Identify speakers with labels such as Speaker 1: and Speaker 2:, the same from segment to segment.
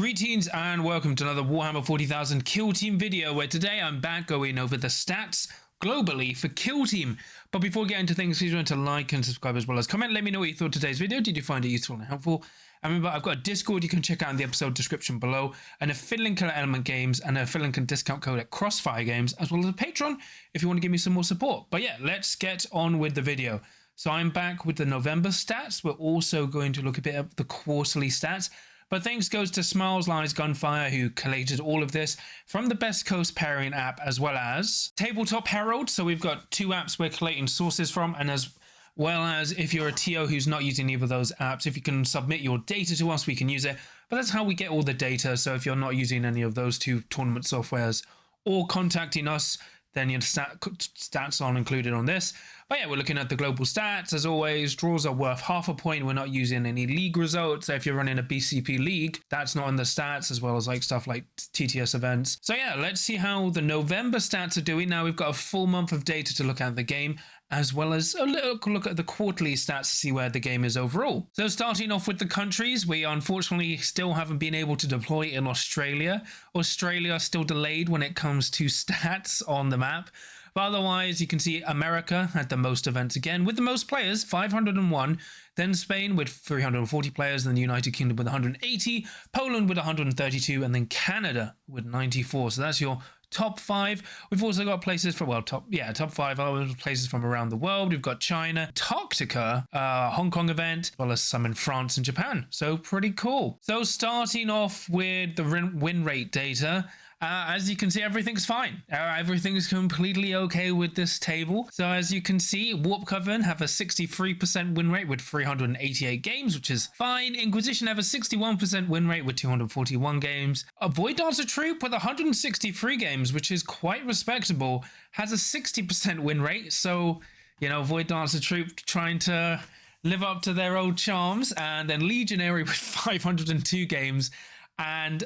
Speaker 1: Greetings and welcome to another Warhammer 40,000 Kill Team video, where today I'm back going over the stats globally for Kill Team. But before we get into things, please remember to like and subscribe as well as comment. Let me know what you thought of today's video. Did you find it useful and helpful? And remember, I've got a Discord you can check out in the episode description below, and a affiliate link at Element Games, and a affiliate link and discount code at Crossfire Games, as well as a Patreon if you want to give me some more support. But yeah, let's get on with the video. So I'm back with the November stats. We're also going to look a bit at the quarterly stats. But thanks goes to Smiles Lies Gunfire, who collated all of this from the Best Coast Pairing app, as well as Tabletop Herald. So we've got two apps we're collating sources from, and as well as if you're a TO who's not using either of those apps, if you can submit your data to us, we can use it. But that's how we get all the data. So if you're not using any of those two tournament softwares or contacting us, then your stats aren't included on this. But yeah, we're looking at the global stats. As always, draws are worth half a point. We're not using any league results. So if you're running a BCP league, that's not in the stats, as well as like stuff like TTS events. So yeah, let's see how the November stats are doing. Now we've got a full month of data to look at the game, as well as a little look at the quarterly stats to see where the game is overall. So starting off with the countries, we unfortunately still haven't been able to deploy in Australia. Australia is still delayed when it comes to stats on the map. But otherwise, you can see America had the most events again, with the most players, 501. Then Spain with 340 players, then the United Kingdom with 180, Poland with 132, and then Canada with 94. So that's your top five. We've also got places from, well, top five other places from around the world. We've got China, Antarctica, Hong Kong event, as well as some in France and Japan. So pretty cool. So starting off with the win rate data. As you can see, everything's fine. Everything's completely okay with this table. So as you can see, Warp Coven have a 63% win rate with 388 games, which is fine. Inquisition have a 61% win rate with 241 games. A Void Dancer Troop with 163 games, which is quite respectable, has a 60% win rate. So, you know, Void Dancer Troop trying to live up to their old charms. And then Legionary with 502 games and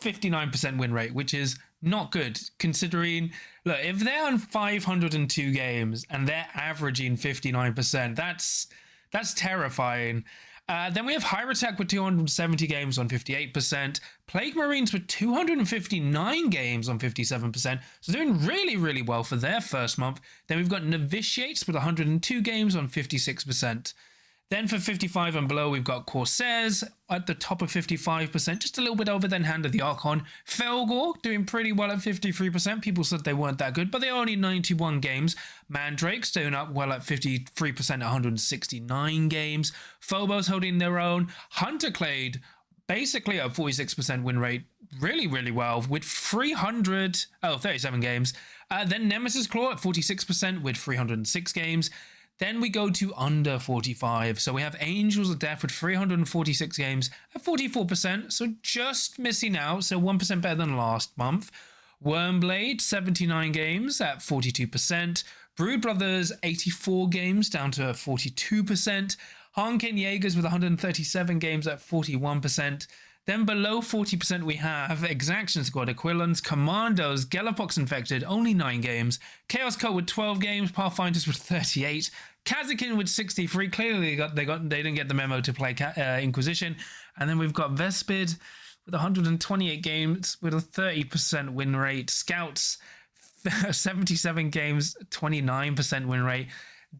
Speaker 1: 59% win rate, which is not good considering, look, if they're on 502 games and they're averaging 59%, that's terrifying. Then we have Hierotek with 270 games on 58%, Plague Marines with 259 games on 57%, so doing really, really well for their first month. Then we've got Novitiates with 102 games on 56%. Then for 55 and below, we've got Corsairs at the top of 55%, just a little bit over, then Hand of the Archon. Felgor doing pretty well at 53%. People said they weren't that good, but they're only 91 games. Mandrakes doing up well at 53% at 169 games. Phobos holding their own. Hunterclade basically at 46% win rate, really, really well with 37 games. Then Nemesis Claw at 46% with 306 games. Then we go to under 45. So we have Angels of Death with 346 games at 44%. So just missing out. So 1% better than last month. Wormblade, 79 games at 42%. Brood Brothers, 84 games down to 42%. Harkin Jaegers with 137 games at 41%. Then below 40% we have Exaction Squad, Aquilans, Commandos, Galapox Infected, only 9 games. Chaos Cult with 12 games, Pathfinders with 38. Kazakin with 63. Clearly they didn't get the memo to play Inquisition. And then we've got Vespid with 128 games with a 30% win rate. Scouts, 77 games, 29% win rate.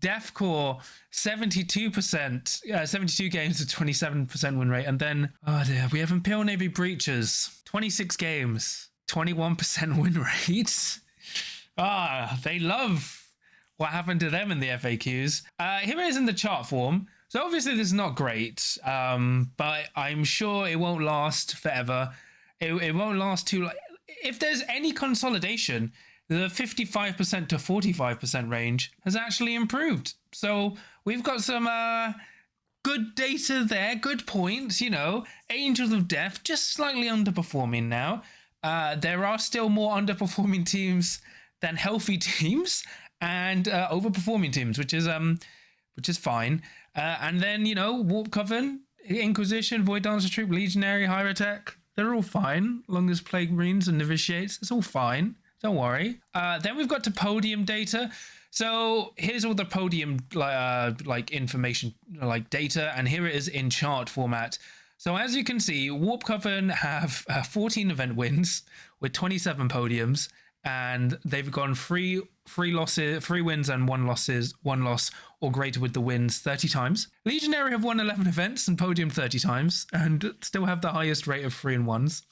Speaker 1: Deathcore, 72%, 72 games with 27% win rate. And then, oh dear, we have Imperial Navy Breachers, 26 games, 21% win rate. They love what happened to them in the FAQs. Here it is in the chart form. So obviously this is not great, but I'm sure it won't last forever. It won't last too long. If there's any consolidation, the 55% to 45% range has actually improved. So we've got some good data there, good points, you know. Angels of Death just slightly underperforming now. There are still more underperforming teams than healthy teams, and overperforming teams, which is fine. And then, you know, Warp Coven, Inquisition, Void Dancer Troop, Legionary, Hierotek, they're all fine. Long as Plague Marines and Novitiates, it's all fine. Don't worry. Then we've got to Podium Data. So here's all the Podium like information, like data, and here it is in chart format. So as you can see, Warp Coven have 14 event wins with 27 podiums, and they've gone three wins and one loss or greater with the wins 30 times. Legionary have won 11 events and podiumed 30 times and still have the highest rate of 3-1s.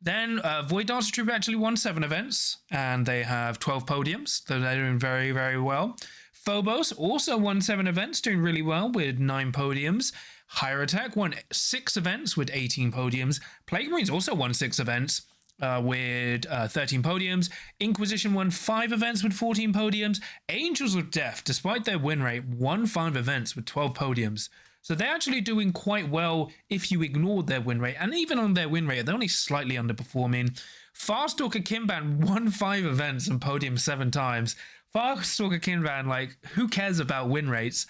Speaker 1: Then Void Dancer Troop actually won 7 events and they have 12 podiums, so they're doing very, very well. Phobos also won 7 events, doing really well with 9 podiums. Higher Attack won 6 events with 18 podiums. Plague Marines also won 6 events with 13 podiums. Inquisition won 5 events with 14 podiums. Angels of Death, despite their win rate, won 5 events with 12 podiums. So they're actually doing quite well if you ignored their win rate. And even on their win rate, they're only slightly underperforming. Farstalker Kinban won 5 events and podiumed 7 times. Farstalker Kinban, like, who cares about win rates?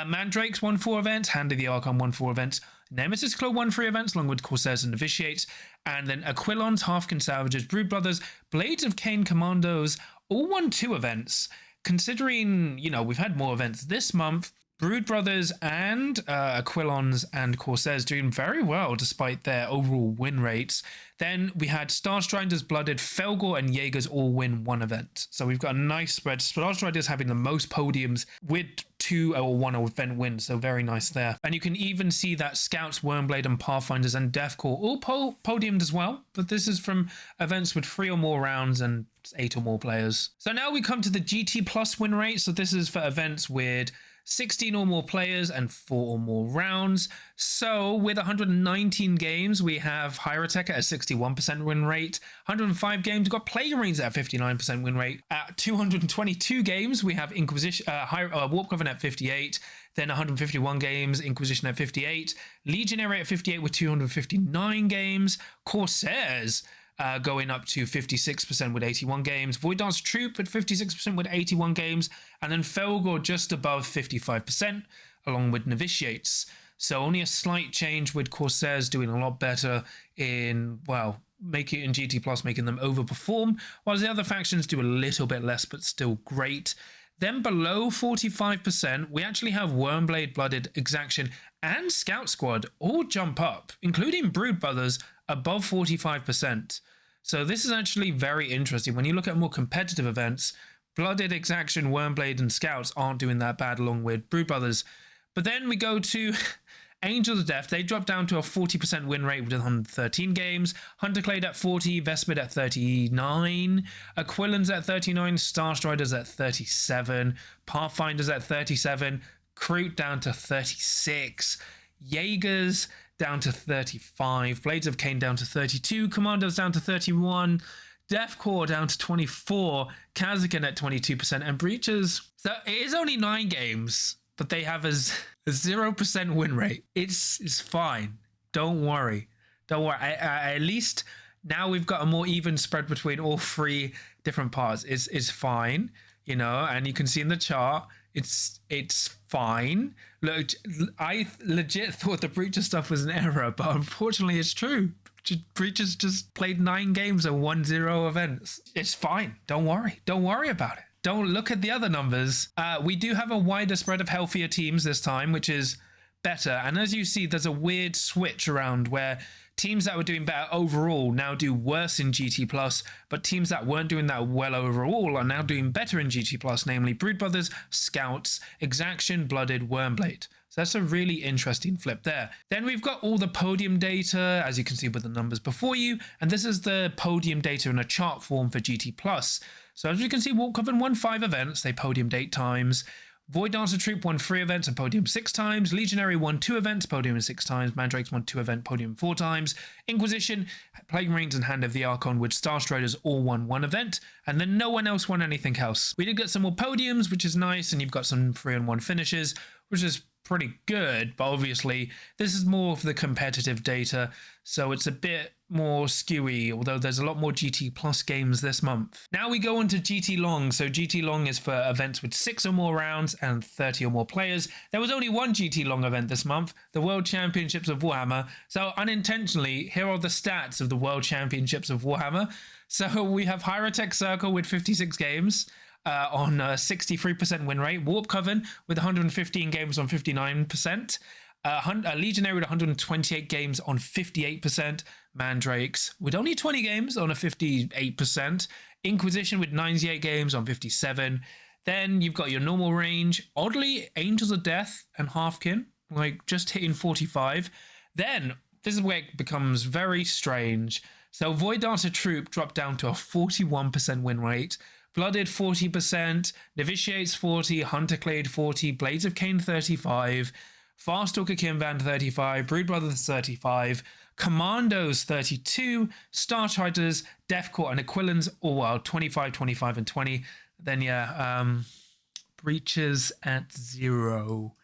Speaker 1: Mandrakes won 4 events. Hand of the Archon won 4 events. Nemesis Claw won 3 events, along with Corsairs and Novitiates. And then Aquilons, Halfkin Savages, Brood Brothers, Blades of Cain Commandos all won 2 events. Considering, you know, we've had more events this month, Brood Brothers and Aquilons and Corsairs doing very well despite their overall win rates. Then we had Starstriders, Blooded, Felgor and Jaegers all win 1 event. So we've got a nice spread. Starstriders having the most podiums with 2 or 1 event wins, so very nice there. And you can even see that Scouts, Wormblade and Pathfinders and Deathcore all podiumed as well, but this is from events with 3 or more rounds and 8 or more players. So now we come to the GT Plus win rate. So this is for events with 16 or more players and 4 or more rounds. So with 119 games, we have Higher Attack at a 61% win rate. 105 games, we've got Plague Marines at a 59% win rate. At 222 games, we have Inquisition, Warp Coven at 58. Then 151 games, Inquisition at 58. Legionary at 58 with 259 games. Corsairs going up to 56% with 81 games. Void Dancer Troop at 56% with 81 games. And then Felgor just above 55%, along with Novitiates. So only a slight change with Corsairs doing a lot better in, well, make it in GT Plus, making them overperform, while the other factions do a little bit less, but still great. Then below 45%, we actually have Wormblade, Blooded, Exaction, and Scout Squad all jump up, including Brood Brothers above 45%. So this is actually very interesting. When you look at more competitive events, Blooded, Exaction, Wormblade, and Scouts aren't doing that bad along with Brood Brothers. But then we go to Angels of Death. They drop down to a 40% win rate with 113 games. Hunterclade at 40, Vespid at 39, Aquilons at 39, Starstriders at 37, Pathfinders at 37, Kroot down to 36, Jaegers down to 35, Blades of Cain down to 32, Commandos down to 31, Deathcore down to 24, Kazakin at 22%, and Breachers. So it is only 9 games, but they have a 0% win rate. It's fine. Don't worry. Don't worry. At least now we've got a more even spread between all 3 different parts. It's fine, you know, and you can see in the chart, it's fine. Look, I legit thought the Breacher stuff was an error, but unfortunately it's true. Breachers just played 9 games and won 0 events. It's fine. Don't worry. Don't worry about it. Don't look at the other numbers. We do have a wider spread of healthier teams this time, which is better. And as you see, there's a weird switch around where teams that were doing better overall now do worse in GT Plus, but teams that weren't doing that well overall are now doing better in GT Plus, namely Brood Brothers, Scouts, Exaction, Blooded, Wormblade. So that's a really interesting flip there. Then we've got all the podium data, as you can see with the numbers before you, and this is the podium data in a chart form for GT Plus. So as you can see, Warp Coven won 5 events, they podiumed 8 times. Void Dancer Troop won 3 events and podiumed 6 times. Legionary won 2 events, podiumed 6 times. Mandrakes won 2 events, podiumed 4 times. Inquisition, Plague Marines, and Hand of the Archon with Starstriders all won 1 event. And then no one else won anything else. We did get some more podiums, which is nice, and you've got some 3-on-1 finishes, which is pretty good, but obviously this is more of the competitive data, so it's a bit more skewy, although there's a lot more GT Plus games this month. Now we go on to GT Long. So GT Long is for events with 6 or more rounds and 30 or more players. There was only one GT Long event this month, the World Championships of Warhammer. So unintentionally, here are the stats of the World Championships of Warhammer. So we have Hierotech Circle with 56 games, on a 63% win rate. Warp Coven with 115 games on 59%. A Legionary with 128 games on 58%. Mandrakes with only 20 games on a 58%. Inquisition with 98 games on 57. Then you've got your normal range. Oddly, Angels of Death and Halfkin, like just hitting 45. Then, this is where it becomes very strange. So Void Dancer Troop dropped down to a 41% win rate. Blooded 40%. Novitiates 40. Hunterclade 40. Blades of Cain 35. Farstalker Kinvan 35. Brood Brothers 35. Commandos 32. Starfighters, Deathcore, and Aquilans all wild 25, 25, and 20. Then Breaches at 0.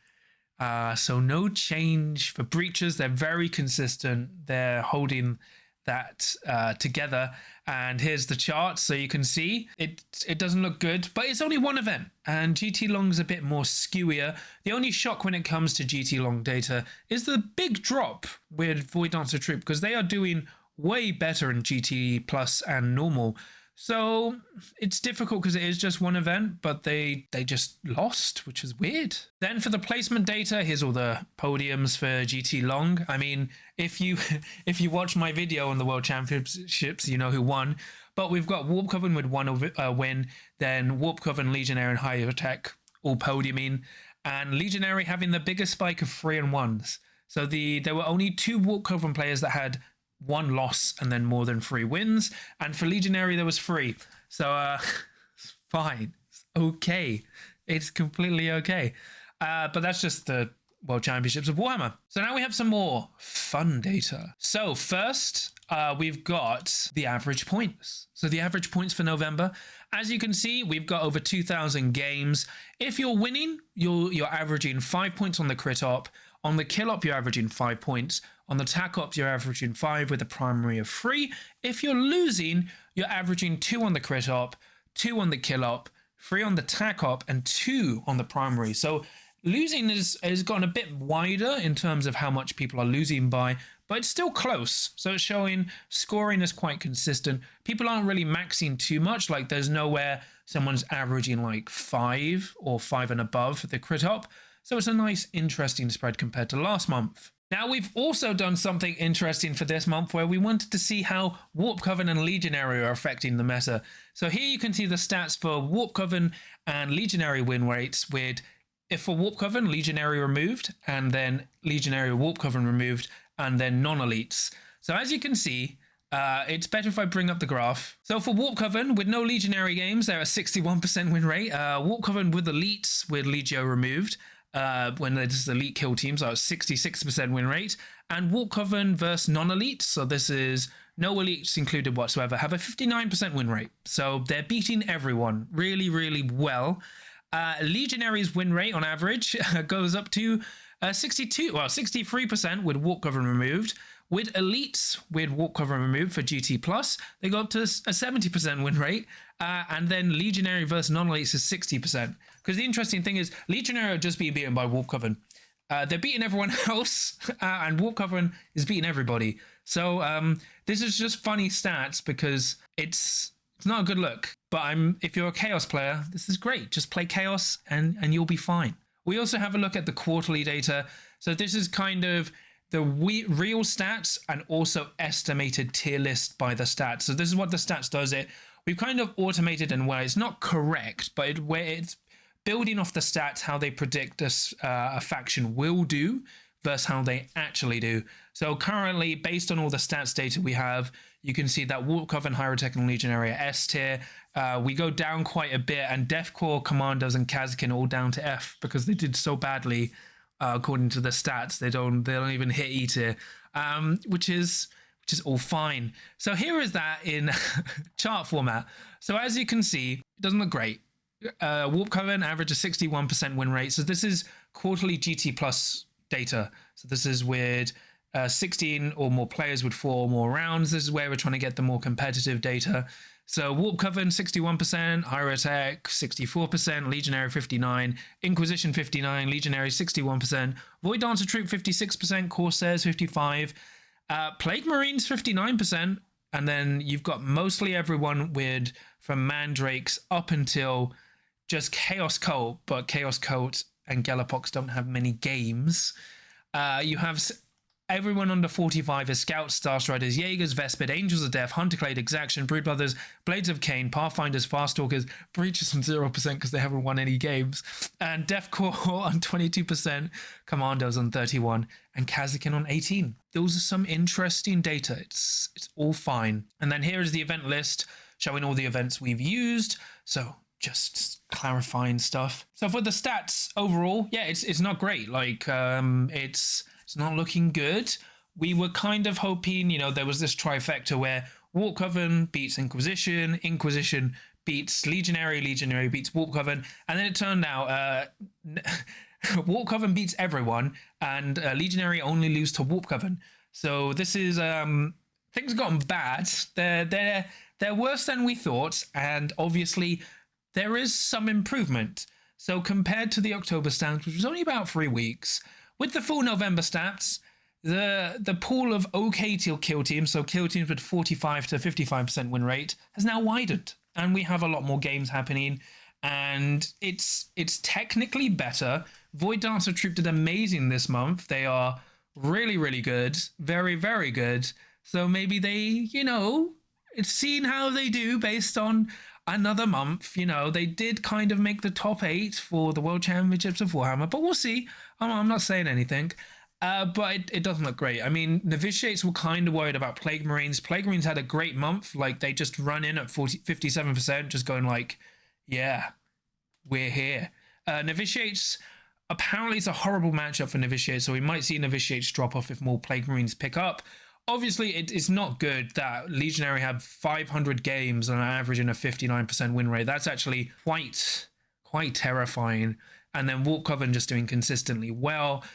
Speaker 1: So no change for Breaches. They're very consistent. They're holding that together. And here's the chart, so you can see it doesn't look good, but it's only one event, and GT Long's a bit more skewier. The only shock when it comes to GT Long data is the big drop with Void Dancer Troop, because they are doing way better in GT Plus and normal. So it's difficult because it is just one event, but they just lost, which is weird. Then for the placement data, here's all the podiums for GT Long. I mean, if you watch my video on the World Championships, you know who won. But we've got Warp Coven with one win, then Warp Coven, Legionary, and Higher Tech all podiuming, and Legionary having the biggest spike of 3 and 1s. So there were only 2 Warp Coven players that had 1 loss and then more than 3 wins, and for Legionary there was 3. So it's fine, it's okay, it's completely okay. But that's just the World Championships of Warhammer. So now we have some more fun data. So first we've got the average points. So the average points for November, as you can see, we've got over 2,000 games. If you're winning, you're averaging 5 points on the crit op. On the kill op, you're averaging 5 points. On the tack op, you're averaging 5 with a primary of 3. If you're losing, you're averaging 2 on the crit op, 2 on the kill op, 3 on the tack op, and 2 on the primary. So losing has gotten a bit wider in terms of how much people are losing by, but it's still close. So it's showing scoring is quite consistent. People aren't really maxing too much. Like there's nowhere someone's averaging like 5 or 5 and above for the crit op. So it's a nice, interesting spread compared to last month. Now, we've also done something interesting for this month where we wanted to see how Warp Coven and Legionary are affecting the meta. So here you can see the stats for Warp Coven and Legionary win rates with, if for Warp Coven, Legionary removed, and then Legionary Warp Coven removed, and then non-elites. So as you can see, it's better if I bring up the graph. So for Warp Coven, with no Legionary games, they're a 61% win rate. Warp Coven with elites, with Legio removed, when there's elite kill teams, so 66% win rate, and Warp Coven versus non-elites, so this is no elites included whatsoever, have a 59% win rate. So they're beating everyone really, really well. Legionary's win rate on average goes up to 63% with Warp Coven removed. With elites, with Warp Coven removed for GT Plus, they go up to a 70% win rate. And then Legionary versus non-elites is 60%. Because the interesting thing is, Legionary are just being beaten by Warp Coven. They're beating everyone else, and Warp Coven is beating everybody. So this is just funny stats because it's not a good look. But if you're a Chaos player, this is great. Just play Chaos and you'll be fine. We also have a look at the quarterly data. So this is kind of the real stats and also estimated tier list by the stats. So this is what the stats does. We've kind of automated in where it's not correct, but where it's building off the stats how they predict a faction will do versus how they actually do. So currently, based on all the stats data we have, you can see that Warp Coven, Hierotech, and Legionary are S tier. We go down quite a bit, and Deathcore, Commandos, and Kazkin all down to F because they did so badly. According to the stats, they don't even hit E tier, which is all fine. So here is that in chart format. So as you can see, it doesn't look great. Warp Coven average a 61% win rate. So this is quarterly GT Plus data. So this is with 16 or more players with 4 or more rounds. This is where we're trying to get the more competitive data. So Warp Coven 61%, Hierotech 64%, Legionary 59%, Inquisition 59%, Legionary 61%, Void Dancer Troop 56%, Corsairs 55%, Plague Marines 59%, and then you've got mostly everyone with from Mandrakes up until just Chaos Cult, but Chaos Cult and Galapox don't have many games. You have everyone under 45 is Scouts, Star Striders, Jaegers, Vespid, Angels of Death, Hunterclade, Exaction, Brood Brothers, Blades of Cain, Pathfinders, Farstalkers, Breachers on 0% because they haven't won any games, and Deathcore on 22%, Commandos on 31%, and Kazakin on 18%. Those are some interesting data. It's all fine. And then here is the event list showing all the events we've used. So just clarifying stuff. So for the stats overall, yeah, it's not great. Like it's not looking good. We were kind of hoping, you know, there was this trifecta where Warp Coven beats Inquisition, Inquisition beats Legionary, Legionary beats Warp Coven, and then it turned out Warp Coven beats everyone, and Legionary only lose to Warp Coven. So this is things have gotten bad. They're worse than we thought, and obviously there is some improvement. So compared to the October stats, which was only about 3 weeks, with the full November stats, the pool of okay kill teams, so kill teams with 45 to 55% win rate, has now widened, and we have a lot more games happening, and it's technically better. Void Dancer Troop did amazing this month. They are really, really good, very, very good. So maybe they, you know, it's seen how they do based on another month. You know, they did kind of make the top 8 for the World Championships of Warhammer, but we'll see. I'm not saying anything, but it doesn't look great. I mean, Novitiates were kind of worried about Plague Marines. Plague Marines had a great month. Like, they just run in at 57%, just going like, yeah, we're here. Novitiates, apparently it's a horrible matchup for Novitiates, so we might see Novitiates drop off if more Plague Marines pick up. Obviously, it's not good that Legionary have 500 games on average and a 59% win rate. That's actually quite terrifying. And then Warp Coven just doing consistently well.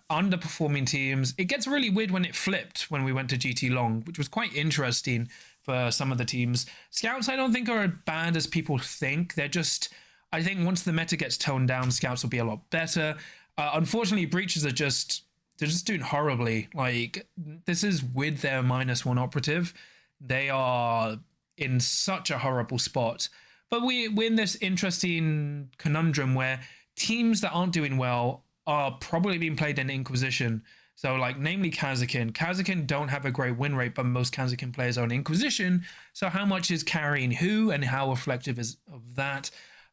Speaker 1: Underperforming teams. It gets really weird when it flipped when we went to GT Long, which was quite interesting for some of the teams. Scouts, I don't think are as bad as people think. They're just, I think once the meta gets toned down, Scouts will be a lot better. Unfortunately, Breaches are just, they're just doing horribly. Like, this is with their -1 operative. They are in such a horrible spot. But we're in this interesting conundrum where teams that aren't doing well are probably being played in Inquisition. So, like, namely Kazakin. Kazakin don't have a great win rate, but most Kazakin players are in Inquisition. So how much is carrying who and how reflective is of that?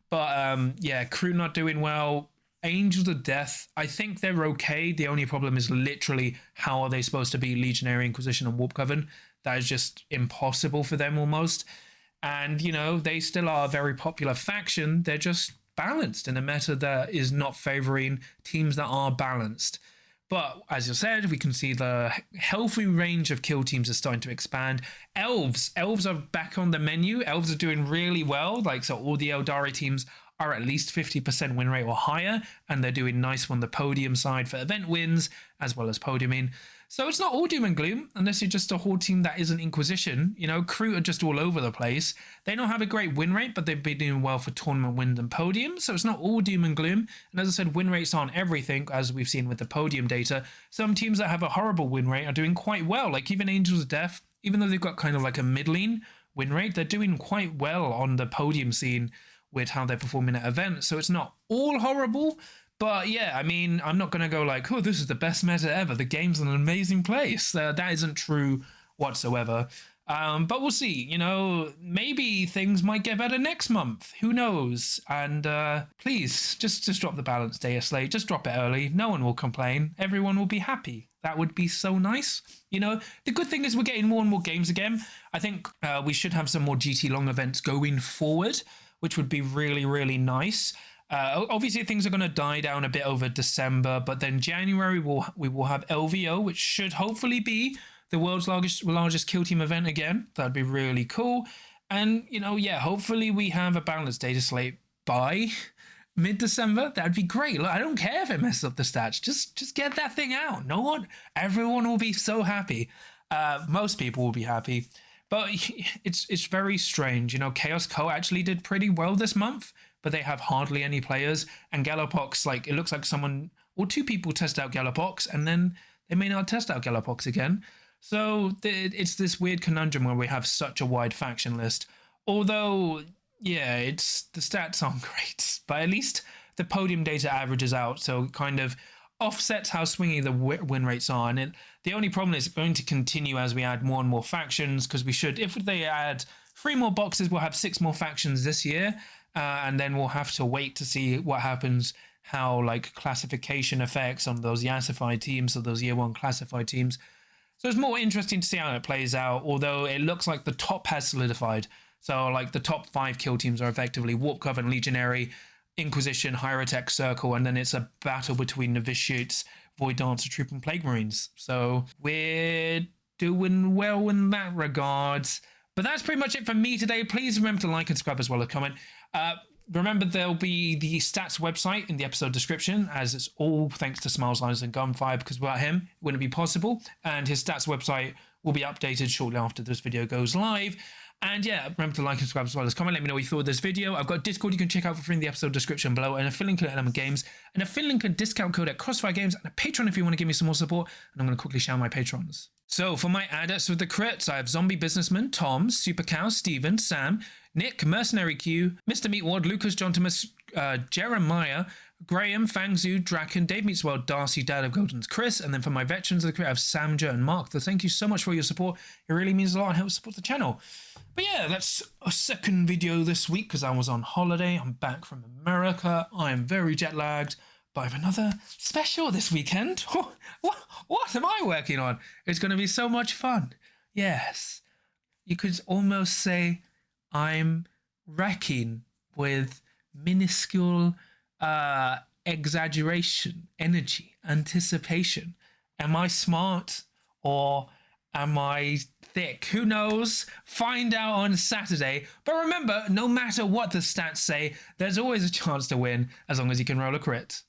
Speaker 1: But, yeah, Crew not doing well. Angels of Death, I think they're okay. The only problem is literally how are they supposed to be Legionary, Inquisition, and Warp Coven? That is just impossible for them almost. And, you know, they still are a very popular faction. They're just balanced in a meta that is not favoring teams that are balanced. But as you said, we can see the healthy range of kill teams is starting to expand. Elves are back on the menu. Elves are doing really well. Like, so all the Eldari teams are at least 50% win rate or higher, and they're doing nice on the podium side for event wins as well as podiuming. So it's not all doom and gloom unless you're just a Horde team that isn't Inquisition. You know, Crew are just all over the place. They don't have a great win rate, but they've been doing well for tournament wins and podiums. So it's not all doom and gloom. And as I said, win rates aren't everything, as we've seen with the podium data. Some teams that have a horrible win rate are doing quite well. Like even Angels of Death, even though they've got kind of like a middling win rate, they're doing quite well on the podium scene with how they're performing at events. So it's not all horrible. But yeah, I mean, I'm not going to go like, oh, this is the best meta ever. The game's an amazing place. That isn't true whatsoever. But we'll see. You know, maybe things might get better next month. Who knows? And please, just drop the balance Dataslate. Just drop it early. No one will complain. Everyone will be happy. That would be so nice. You know, the good thing is we're getting more and more games again. I think we should have some more GT Long events going forward, which would be really, really nice. Obviously, things are going to die down a bit over December, but then January we will have LVO, which should hopefully be the world's largest kill team event again. That'd be really cool. And, you know, yeah, hopefully we have a balanced data slate by mid-December. That'd be great. Look, I don't care if it messes up the stats. Just get that thing out. Everyone will be so happy. Most people will be happy. But it's very strange. You know, Chaos Co actually did pretty well this month, but they have hardly any players. And Gallowpox, like, it looks like someone or two people test out Gallowpox, and then they may not test out Gallowpox again. So it's this weird conundrum where we have such a wide faction list. Although, yeah, the stats aren't great, but at least the podium data averages out. So kind of, offsets how swingy the win rates are. And the only problem is it's going to continue as we add more and more factions, because we should, if they add 3 more boxes, we'll have 6 more factions this year. And then we'll have to wait to see what happens, how like classification effects on those Yassified teams, or those year 1 classified teams. So it's more interesting to see how it plays out, although it looks like the top has solidified. So like the top 5 kill teams are effectively Warp Coven, Legionary, Inquisition, Hierotech, Circle, and then it's a battle between Novitiates, Void Dancer, Troop, and Plague Marines. So we're doing well in that regards. But that's pretty much it for me today. Please remember to like and subscribe as well as comment. Remember, there'll be the stats website in the episode description, as it's all thanks to Smiles, Lines, and Gunfire, because without him, it wouldn't be possible. And his stats website will be updated shortly after this video goes live. And yeah, remember to like and subscribe as well as comment. Let me know what you thought of this video. I've got Discord you can check out for free in the episode description below, and a affiliate link at Element Games, and a affiliate link and discount code at Crossfire Games, and a Patreon if you want to give me some more support. And I'm going to quickly shout my patrons. So for my adepts with the crits, I have Zombie Businessman, Tom, Super Cow, Steven, Sam, Nick, Mercenary Q, Mr. Meatwad, Lucas, John Thomas, Jeremiah, Graham, Fangzu, Draken, Dave Meatsworld, Darcy, Dad of Golden's Chris, and then for my veterans of the crit, I have Samja and Mark. So thank you so much for your support. It really means a lot and helps support the channel. But yeah, that's a second video this week because I was on holiday. I'm back from America. I am very jet lagged. But I have another special this weekend. What am I working on? It's going to be so much fun. Yes. You could almost say I'm wrecking with minuscule exaggeration, energy, anticipation. Am I smart or am I thick? Who knows? Find out on Saturday. But remember, no matter what the stats say, there's always a chance to win as long as you can roll a crit.